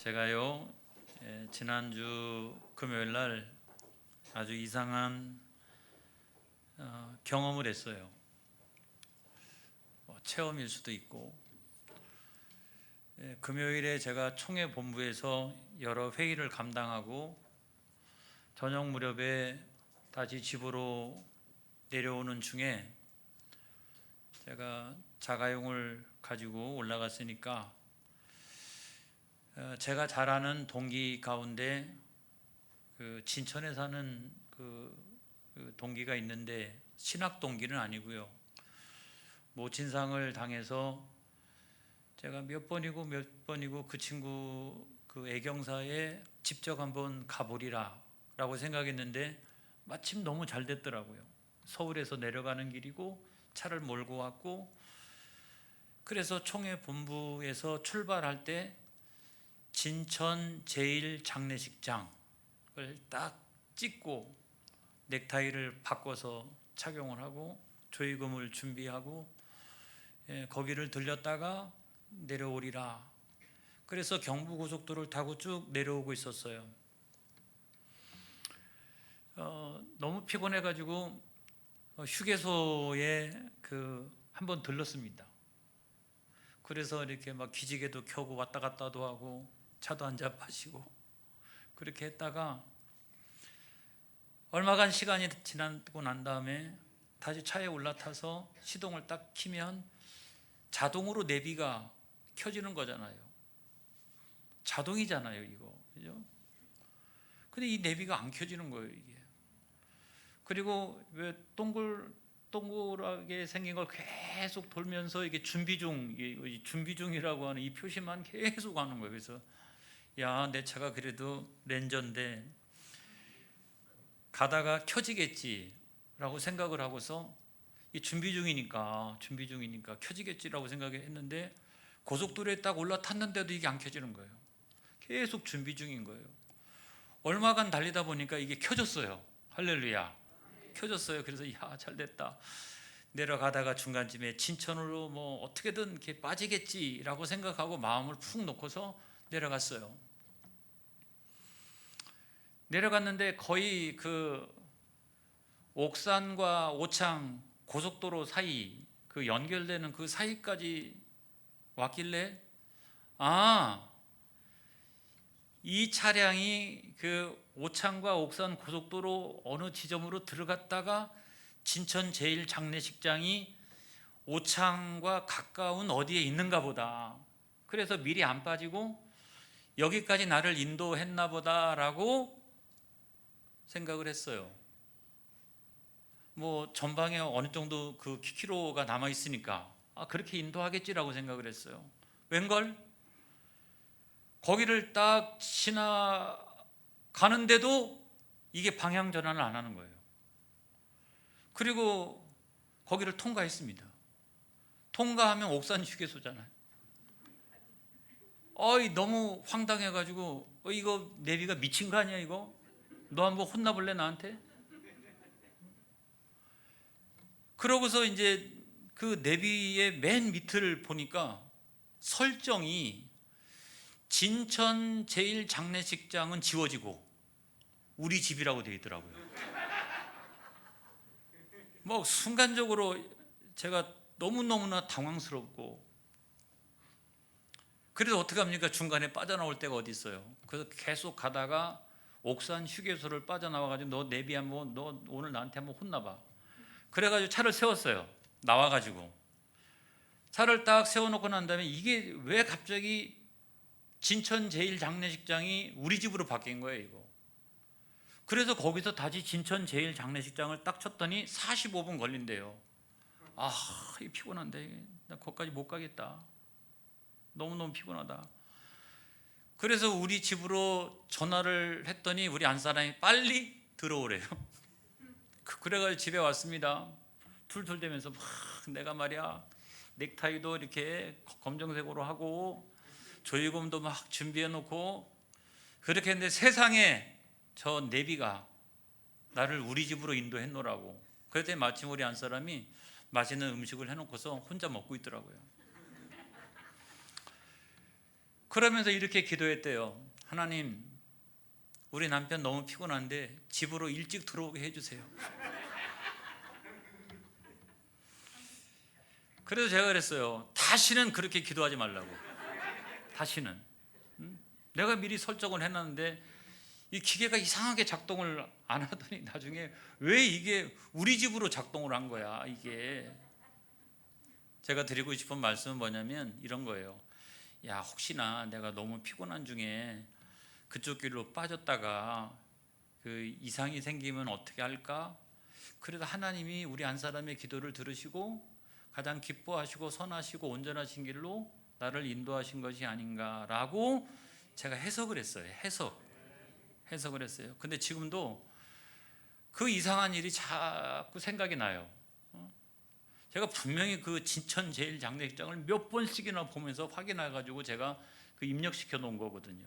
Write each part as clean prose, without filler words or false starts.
제가요, 지난주 금요일 날 아주 이상한 경험을 했어요. 체험일 수도 있고, 금요일에 제가 총회 본부에서 여러 회의를 감당하고 저녁 무렵에 다시 집으로 내려오는 중에 제가 자가용을 가지고 올라갔으니까 제가 잘 아는 동기 가운데 그 진천에 사는 그 동기가 있는데 신학 동기는 아니고요. 모친상을 당해서 제가 몇 번이고 그 친구 그 애경사에 직접 한번 가보리라라고 생각했는데 마침 너무 잘 됐더라고요. 서울에서 내려가는 길이고 차를 몰고 왔고, 그래서 총회 본부에서 출발할 때 진천 제1장례식장을 딱 찍고 넥타이를 바꿔서 착용을 하고 조의금을 준비하고 거기를 들렸다가 내려오리라. 그래서 경부고속도로를 타고 쭉 내려오고 있었어요. 너무 피곤해가지고 휴게소에 한번 들렀습니다. 그래서 이렇게 막 기지개도 켜고 왔다 갔다도 하고 차도 한잔 마시고 그렇게 했다가 얼마간 시간이 지나고 난 다음에 다시 차에 올라타서 시동을 딱 키면 자동으로 내비가 켜지는 거잖아요. 자동이잖아요, 이거. 그죠? 근데 이 내비가 안 켜지는 거예요, 이게. 그리고 왜 동그랗게 생긴 걸 계속 돌면서 이게 준비 중이라고 하는 이 표시만 계속 하는 거예요. 그래서 야, 내 차가 그래도 렌저인데 가다가 켜지겠지라고 생각을 하고서 이 준비 중이니까 켜지겠지라고 생각했는데 고속도로에 딱 올라탔는데도 이게 안 켜지는 거예요. 계속 준비 중인 거예요. 얼마간 달리다 보니까 이게 켜졌어요. 할렐루야. 켜졌어요. 그래서 야, 잘 됐다. 내려가다가 중간쯤에 진천으로 뭐 어떻게든 이렇게 빠지겠지라고 생각하고 마음을 푹 놓고서 내려갔어요. 내려갔는데 거의 그 옥산과 오창 고속도로 사이 그 연결되는 그 사이까지 왔길래 이 차량이 그 오창과 옥산 고속도로 어느 지점으로 들어갔다가 진천 제1장례식장이 오창과 가까운 어디에 있는가 보다. 그래서 미리 안 빠지고 여기까지 나를 인도했나 보다라고 생각을 했어요. 뭐 전방에 어느 정도 그 키로가 남아 있으니까 그렇게 인도하겠지라고 생각을 했어요. 웬걸? 거기를 딱 지나가는데도 이게 방향 전환을 안 하는 거예요. 그리고 거기를 통과했습니다. 통과하면 옥산 휴게소잖아요. 너무 황당해가지고 이거 내비가 미친 거 아니야 이거? 너 한번 혼나볼래 나한테? 그러고서 이제 그 내비의 맨 밑을 보니까 설정이 진천 제1장례식장은 지워지고 우리 집이라고 되어 있더라고요. 뭐 순간적으로 제가 너무너무나 당황스럽고, 그래도 어떡합니까? 중간에 빠져나올 데가 어디 있어요. 그래서 계속 가다가 옥산 휴게소를 빠져나와가지고 너 내비 한번, 너 오늘 나한테 한번 혼나봐. 그래가지고 차를 세웠어요. 나와가지고 차를 딱 세워놓고 난 다음에 이게 왜 갑자기 진천 제1장례식장이 우리 집으로 바뀐 거예요 이거. 그래서 거기서 다시 진천 제1장례식장을 딱 쳤더니 45분 걸린대요. 피곤한데 나 거기까지 못 가겠다. 너무너무 피곤하다. 그래서 우리 집으로 전화를 했더니 우리 안사람이 빨리 들어오래요. 그래가지고 집에 왔습니다. 툴툴대면서 막 내가 말이야 넥타이도 이렇게 검정색으로 하고 조이금도 막 준비해 놓고 그렇게 했는데 세상에 저 내비가 나를 우리 집으로 인도했노라고. 그랬더니 마침 우리 안사람이 맛있는 음식을 해놓고서 혼자 먹고 있더라고요. 그러면서 이렇게 기도했대요. 하나님, 우리 남편 너무 피곤한데 집으로 일찍 들어오게 해주세요. 그래서 제가 그랬어요. 다시는 그렇게 기도하지 말라고. 다시는. 내가 미리 설정을 해놨는데 이 기계가 이상하게 작동을 안 하더니 나중에 왜 이게 우리 집으로 작동을 한 거야. 이게 제가 드리고 싶은 말씀은 뭐냐면 이런 거예요. 야, 혹시나 내가 너무 피곤한 중에 그쪽 길로 빠졌다가 그 이상이 생기면 어떻게 할까? 그래도 하나님이 우리 한 사람의 기도를 들으시고 가장 기뻐하시고 선하시고 온전하신 길로 나를 인도하신 것이 아닌가라고 제가 해석을 했어요. 해석을 했어요. 근데 지금도 그 이상한 일이 자꾸 생각이 나요. 제가 분명히 그 진천 제1장례식장을 몇 번씩이나 보면서 확인해 가지고 제가 그 입력시켜 놓은 거거든요.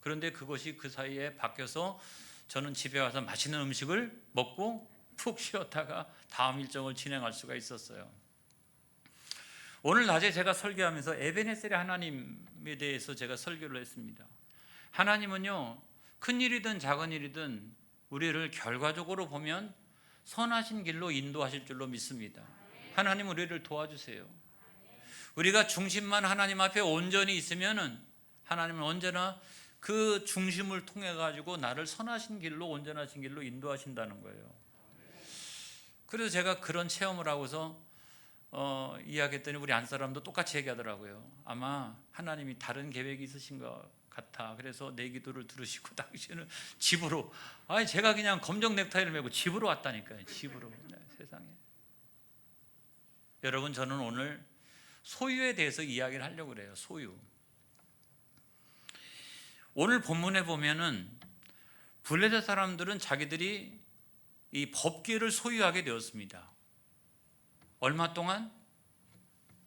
그런데 그것이 그 사이에 바뀌어서 저는 집에 와서 맛있는 음식을 먹고 푹 쉬었다가 다음 일정을 진행할 수가 있었어요. 오늘 낮에 제가 설교하면서 에베네셀의 하나님에 대해서 제가 설교를 했습니다. 하나님은요, 큰 일이든 작은 일이든 우리를 결과적으로 보면 선하신 길로 인도하실 줄로 믿습니다. 하나님 우리를 도와주세요. 우리가 중심만 하나님 앞에 온전히 있으면은 하나님은 언제나 그 중심을 통해 가지고 나를 선하신 길로 온전하신 길로 인도하신다는 거예요. 그래서 제가 그런 체험을 하고서 이야기했더니 우리 안 사람도 똑같이 얘기하더라고요. 아마 하나님이 다른 계획이 있으신 것 같아. 그래서 내 기도를 들으시고 당신은 집으로, 아니 제가 그냥 검정 넥타이를 메고 집으로 왔다니까요. 집으로. 네, 세상에. 여러분, 저는 오늘 소유에 대해서 이야기를 하려고 그래요. 소유. 오늘 본문에 보면은 블레셋 사람들은 자기들이 이 법궤를 소유하게 되었습니다. 얼마 동안?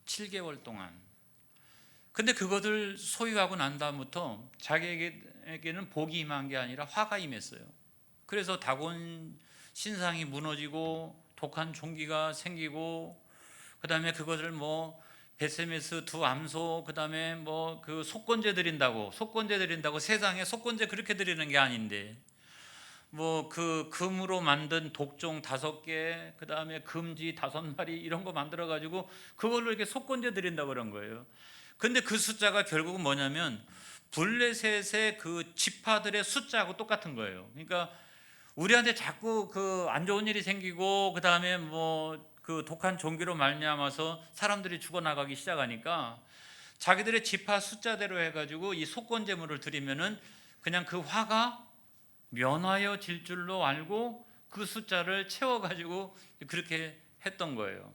7개월 동안. 근데 그것을 소유하고 난 다음부터 자기에게는 복이 임한 게 아니라 화가 임했어요. 그래서 다곤 신상이 무너지고 독한 종기가 생기고, 그 다음에 그것을 베세메스 두 암소, 그 다음에 그 속건제 드린다고 세상에 속건제 그렇게 드리는 게 아닌데, 그 금으로 만든 독종 5개, 그 다음에 금지 5마리 이런 거 만들어 가지고 그걸로 이렇게 속건제 드린다고 그런 거예요. 근데 그 숫자가 결국은 뭐냐면 블레셋의 그 지파들의 숫자하고 똑같은 거예요. 그러니까 우리한테 자꾸 그 안 좋은 일이 생기고, 그 다음에 그 독한 종기로 말미암아서 사람들이 죽어나가기 시작하니까 자기들의 지파 숫자대로 해가지고 이 속건제물을 드리면은 그냥 그 화가 면하여질 줄로 알고 그 숫자를 채워가지고 그렇게 했던 거예요.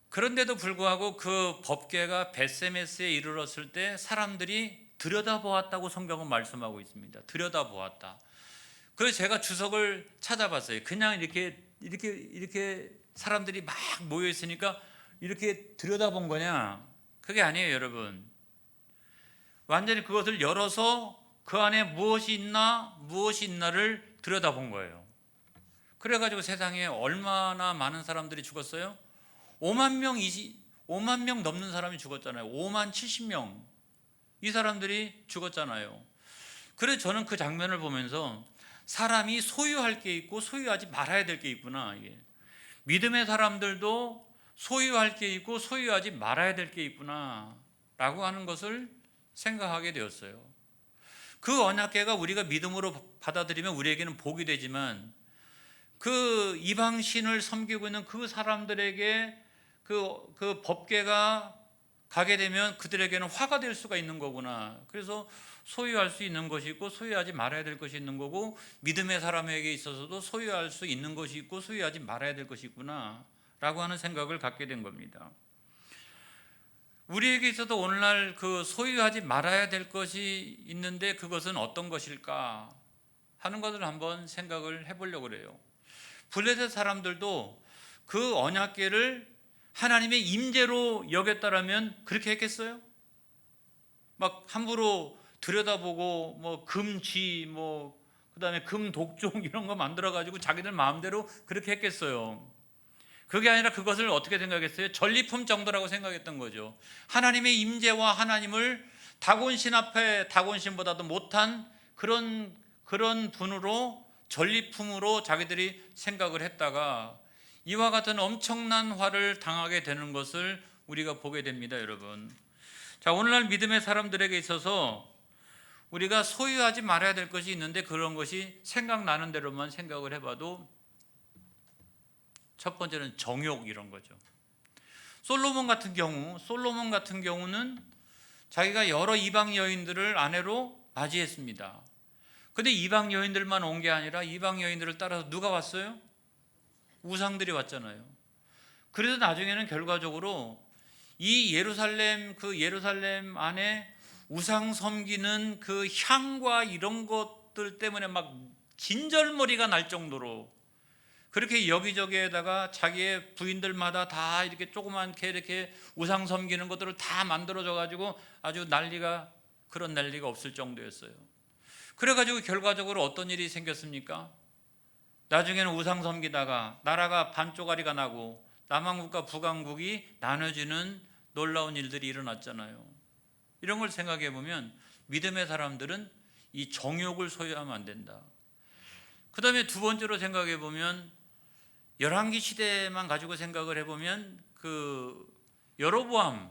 그런데도 불구하고 그 법궤가 벳세메스에 이르렀을 때 사람들이 들여다보았다고 성경은 말씀하고 있습니다. 들여다보았다. 그래서 제가 주석을 찾아봤어요. 그냥 이렇게 사람들이 막 모여 있으니까 이렇게 들여다본 거냐? 그게 아니에요, 여러분. 완전히 그것을 열어서 그 안에 무엇이 있나를 들여다본 거예요. 그래가지고 세상에 얼마나 많은 사람들이 죽었어요? 5만 명 넘는 사람이 죽었잖아요. 5만 70명. 이 사람들이 죽었잖아요. 그래서 저는 그 장면을 보면서 사람이 소유할 게 있고 소유하지 말아야 될 게 있구나. 이게. 믿음의 사람들도 소유할 게 있고 소유하지 말아야 될 게 있구나 라고 하는 것을 생각하게 되었어요. 그 언약궤가 우리가 믿음으로 받아들이면 우리에게는 복이 되지만 그 이방신을 섬기고 있는 그 사람들에게 그 법궤가 가게 되면 그들에게는 화가 될 수가 있는 거구나. 그래서 소유할 수 있는 것이 있고 소유하지 말아야 될 것이 있는 거고, 믿음의 사람에게 있어서도 소유할 수 있는 것이 있고 소유하지 말아야 될 것이 있구나 라고 하는 생각을 갖게 된 겁니다. 우리에게 있어도 오늘날 그 소유하지 말아야 될 것이 있는데 그것은 어떤 것일까 하는 것을 한번 생각을 해보려고 그래요. 블레셋 사람들도 그 언약궤를 하나님의 임재로 여겼다라면 그렇게 했겠어요? 막 함부로 들여다보고 금쥐 그다음에 금독종 이런 거 만들어 가지고 자기들 마음대로 그렇게 했겠어요? 그게 아니라 그것을 어떻게 생각했어요? 전리품 정도라고 생각했던 거죠. 하나님의 임재와 하나님을 다곤신 앞에 다곤신보다도 못한 그런 분으로 전리품으로 자기들이 생각을 했다가 이와 같은 엄청난 화를 당하게 되는 것을 우리가 보게 됩니다, 여러분. 자, 오늘날 믿음의 사람들에게 있어서 우리가 소유하지 말아야 될 것이 있는데 그런 것이 생각나는 대로만 생각을 해봐도 첫 번째는 정욕 이런 거죠. 솔로몬 같은 경우는 자기가 여러 이방 여인들을 아내로 맞이했습니다. 근데 이방 여인들만 온 게 아니라 이방 여인들을 따라서 누가 왔어요? 우상들이 왔잖아요. 그래서 나중에는 결과적으로 이 예루살렘 안에 우상 섬기는 그 향과 이런 것들 때문에 막 진절머리가 날 정도로 그렇게 여기저기에다가 자기의 부인들마다 다 이렇게 조그맣게 이렇게 우상 섬기는 것들을 다 만들어져 가지고 아주 그런 난리가 없을 정도였어요. 그래가지고 결과적으로 어떤 일이 생겼습니까? 나중에는 우상 섬기다가 나라가 반쪽짜리가 나고 남한국과 북한국이 나눠지는 놀라운 일들이 일어났잖아요. 이런 걸 생각해 보면 믿음의 사람들은 이 정욕을 소유하면 안 된다. 그 다음에 두 번째로 생각해 보면 열왕기 시대만 가지고 생각을 해보면 그 여로보암을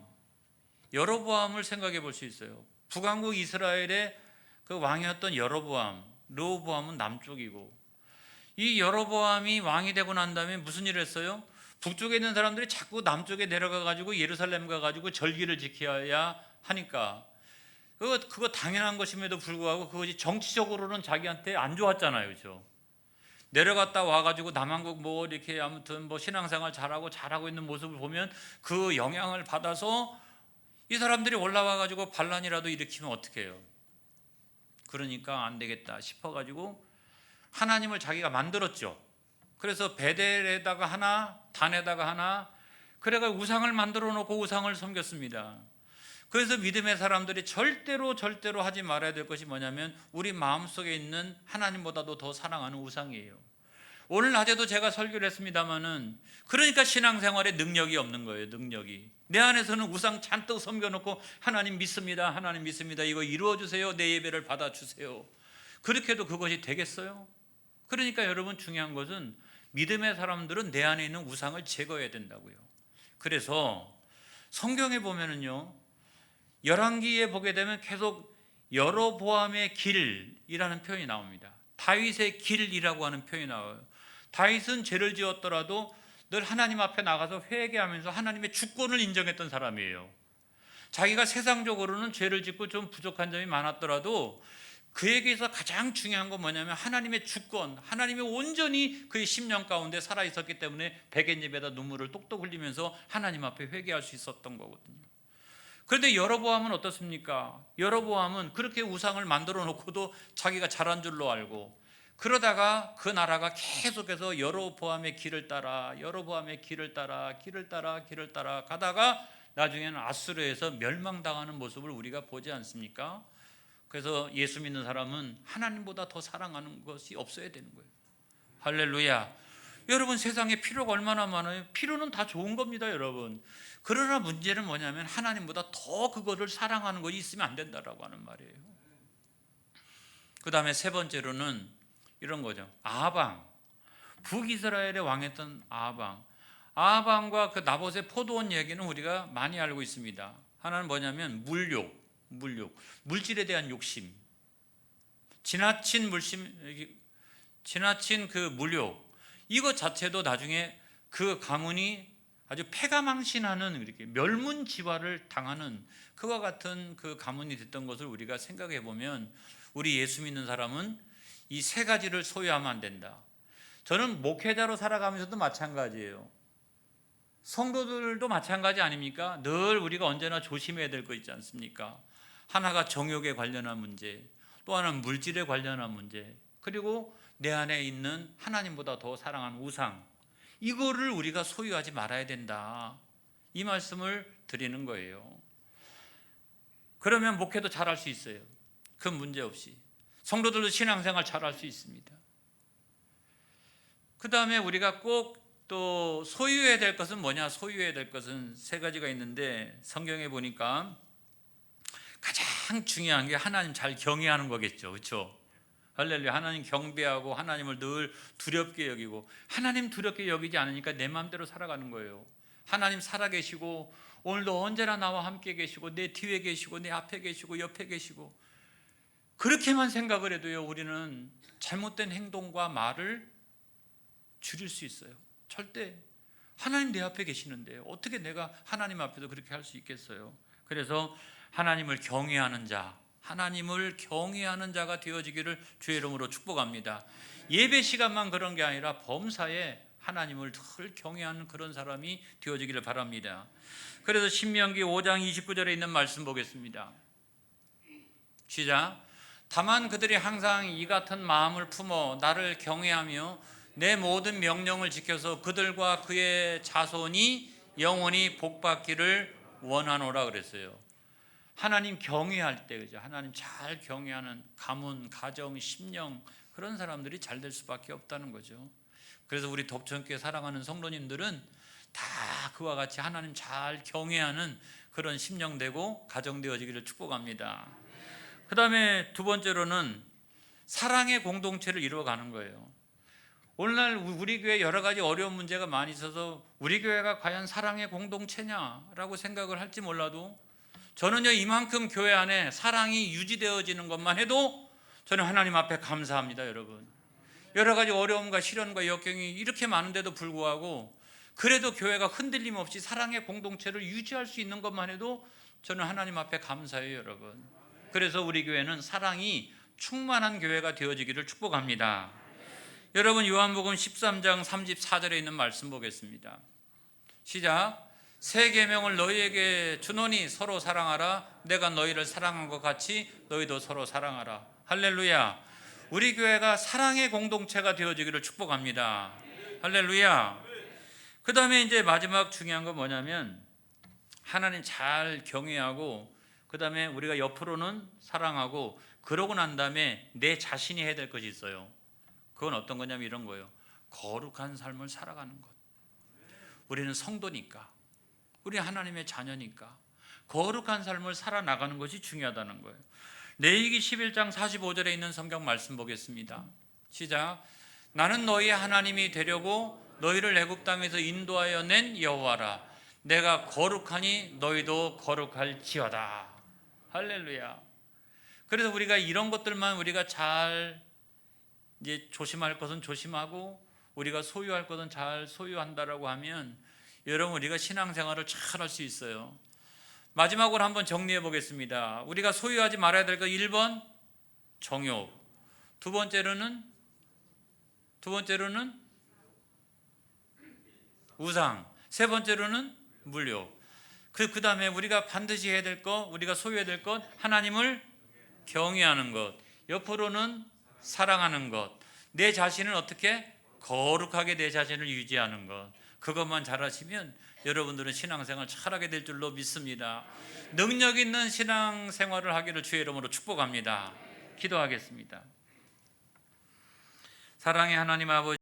생각해 볼 수 있어요. 북왕국 이스라엘의 그 왕이었던 르호보암은 남쪽이고 이 여로보암이 왕이 되고 난 다음에 무슨 일을 했어요? 북쪽에 있는 사람들이 자꾸 남쪽에 내려가 가지고 예루살렘 가 가지고 절기를 지켜야 하니까 그거 당연한 것임에도 불구하고 그것이 정치적으로는 자기한테 안 좋았잖아요, 그렇죠? 내려갔다 와가지고 남한국 이렇게 아무튼 신앙생활 잘하고 있는 모습을 보면 그 영향을 받아서 이 사람들이 올라와가지고 반란이라도 일으키면 어떡해요? 그러니까 안 되겠다 싶어가지고 하나님을 자기가 만들었죠. 그래서 베델에다가 하나, 단에다가 하나, 그래가 우상을 만들어 놓고 우상을 섬겼습니다. 그래서 믿음의 사람들이 절대로 하지 말아야 될 것이 뭐냐면 우리 마음속에 있는 하나님보다도 더 사랑하는 우상이에요. 오늘 낮에도 제가 설교를 했습니다마는 그러니까 신앙생활에 능력이 없는 거예요. 능력이 내 안에서는 우상 잔뜩 섬겨놓고 하나님 믿습니다 이거 이루어주세요, 내 예배를 받아주세요. 그렇게 해도 그것이 되겠어요? 그러니까 여러분 중요한 것은 믿음의 사람들은 내 안에 있는 우상을 제거해야 된다고요. 그래서 성경에 보면은요, 열왕기에 보게 되면 계속 여로보암의 길이라는 표현이 나옵니다. 다윗의 길이라고 하는 표현이 나와요. 다윗은 죄를 지었더라도 늘 하나님 앞에 나가서 회개하면서 하나님의 주권을 인정했던 사람이에요. 자기가 세상적으로는 죄를 짓고 좀 부족한 점이 많았더라도 그에게서 가장 중요한 건 뭐냐면 하나님의 주권, 하나님이 온전히 그의 심령 가운데 살아있었기 때문에 베갯잎에다 눈물을 똑똑 흘리면서 하나님 앞에 회개할 수 있었던 거거든요. 그런데 여로보암은 어떻습니까? 여로보암은 그렇게 우상을 만들어 놓고도 자기가 잘한 줄로 알고 그러다가 그 나라가 계속해서 여로보암의 길을 따라 가다가 나중에는 아수르에서 멸망당하는 모습을 우리가 보지 않습니까? 그래서 예수 믿는 사람은 하나님보다 더 사랑하는 것이 없어야 되는 거예요. 할렐루야. 여러분, 세상에 필요가 얼마나 많아요. 필요는 다 좋은 겁니다, 여러분. 그러나 문제는 뭐냐면 하나님보다 더 그거를 사랑하는 것이 있으면 안 된다라고 하는 말이에요. 그 다음에 세 번째로는 이런 거죠. 아방, 북이스라엘의 왕이었던 아방과 그 나봇의 포도원 얘기는 우리가 많이 알고 있습니다. 하나는 뭐냐면 물질에 대한 욕심, 지나친 그 물욕, 이것 자체도 나중에 그 가문이 아주 패가망신하는 이렇게 멸문지화를 당하는 그와 같은 그 가문이 됐던 것을 우리가 생각해 보면 우리 예수 믿는 사람은 이 세 가지를 소유하면 안 된다. 저는 목회자로 살아가면서도 마찬가지예요. 성도들도 마찬가지 아닙니까? 늘 우리가 언제나 조심해야 될 거 있지 않습니까? 하나가 정욕에 관련한 문제, 또 하나는 물질에 관련한 문제, 그리고 내 안에 있는 하나님보다 더 사랑하는 우상, 이거를 우리가 소유하지 말아야 된다, 이 말씀을 드리는 거예요. 그러면 목회도 잘할 수 있어요. 그 문제 없이. 성도들도 신앙생활 잘할 수 있습니다. 그 다음에 우리가 꼭 또 소유해야 될 것은 뭐냐? 소유해야 될 것은 세 가지가 있는데 성경에 보니까 가장 중요한 게 하나님 잘 경외하는 거겠죠. 그렇죠? 할렐루야. 하나님 경배하고 하나님을 늘 두렵게 여기고, 하나님 두렵게 여기지 않으니까 내 마음대로 살아가는 거예요. 하나님 살아계시고 오늘도 언제나 나와 함께 계시고 내 뒤에 계시고 내 앞에 계시고 옆에 계시고, 그렇게만 생각을 해도요 우리는 잘못된 행동과 말을 줄일 수 있어요. 절대 하나님 내 앞에 계시는데 어떻게 내가 하나님 앞에서 그렇게 할 수 있겠어요? 그래서 하나님을 경외하는 자, 하나님을 경외하는 자가 되어지기를 주의 이름으로 축복합니다. 예배 시간만 그런 게 아니라 범사에 하나님을 늘 경외하는 그런 사람이 되어지기를 바랍니다. 그래서 신명기 5장 29절에 있는 말씀 보겠습니다. 시작. 다만 그들이 항상 이 같은 마음을 품어 나를 경외하며 내 모든 명령을 지켜서 그들과 그의 자손이 영원히 복받기를 원하노라 그랬어요. 하나님 경외할 때, 그죠? 하나님 잘 경외하는 가문, 가정, 심령, 그런 사람들이 잘 될 수밖에 없다는 거죠. 그래서 우리 덕천교회 사랑하는 성도님들은 다 그와 같이 하나님 잘 경외하는 그런 심령 되고 가정 되어지기를 축복합니다. 그 다음에 두 번째로는 사랑의 공동체를 이루어가는 거예요. 오늘날 우리 교회 여러 가지 어려운 문제가 많이 있어서 우리 교회가 과연 사랑의 공동체냐라고 생각을 할지 몰라도, 저는요 이만큼 교회 안에 사랑이 유지되어지는 것만 해도 저는 하나님 앞에 감사합니다. 여러분, 여러 가지 어려움과 시련과 역경이 이렇게 많은데도 불구하고 그래도 교회가 흔들림 없이 사랑의 공동체를 유지할 수 있는 것만 해도 저는 하나님 앞에 감사해요. 여러분, 그래서 우리 교회는 사랑이 충만한 교회가 되어지기를 축복합니다. 여러분, 요한복음 13장 34절에 있는 말씀 보겠습니다. 시작. 새 계명을 너희에게 주노니 서로 사랑하라. 내가 너희를 사랑한 것 같이 너희도 서로 사랑하라. 할렐루야. 우리 교회가 사랑의 공동체가 되어지기를 축복합니다. 할렐루야. 그 다음에 이제 마지막 중요한 건 뭐냐면 하나님 잘 경외하고, 그 다음에 우리가 옆으로는 사랑하고, 그러고 난 다음에 내 자신이 해야 될 것이 있어요. 그건 어떤 거냐면 이런 거예요. 거룩한 삶을 살아가는 것. 우리는 성도니까, 우리 하나님의 자녀니까 거룩한 삶을 살아나가는 것이 중요하다는 거예요. 레위기 11장 45절에 있는 성경 말씀 보겠습니다. 시작. 나는 너희의 하나님이 되려고 너희를 애굽 땅에서 인도하여 낸 여호와라. 내가 거룩하니 너희도 거룩할지어다. 할렐루야. 그래서 우리가 이런 것들만 우리가 잘 이제 조심할 것은 조심하고 우리가 소유할 것은 잘 소유한다라고 하면 여러분 우리가 신앙생활을 잘 할 수 있어요. 마지막으로 한번 정리해 보겠습니다. 우리가 소유하지 말아야 될 것 1번 정욕, 두 번째로는 우상, 세 번째로는 물욕. 그 다음에 우리가 반드시 해야 될 것, 우리가 소유해야 될 것, 하나님을 경외하는 것, 옆으로는 사랑하는 것, 내 자신을 어떻게 거룩하게 내 자신을 유지하는 것, 그것만 잘하시면 여러분들은 신앙생활 잘하게 될 줄로 믿습니다. 능력 있는 신앙생활을 하기를 주의 이름으로 축복합니다. 기도하겠습니다. 사랑의 하나님 아버지,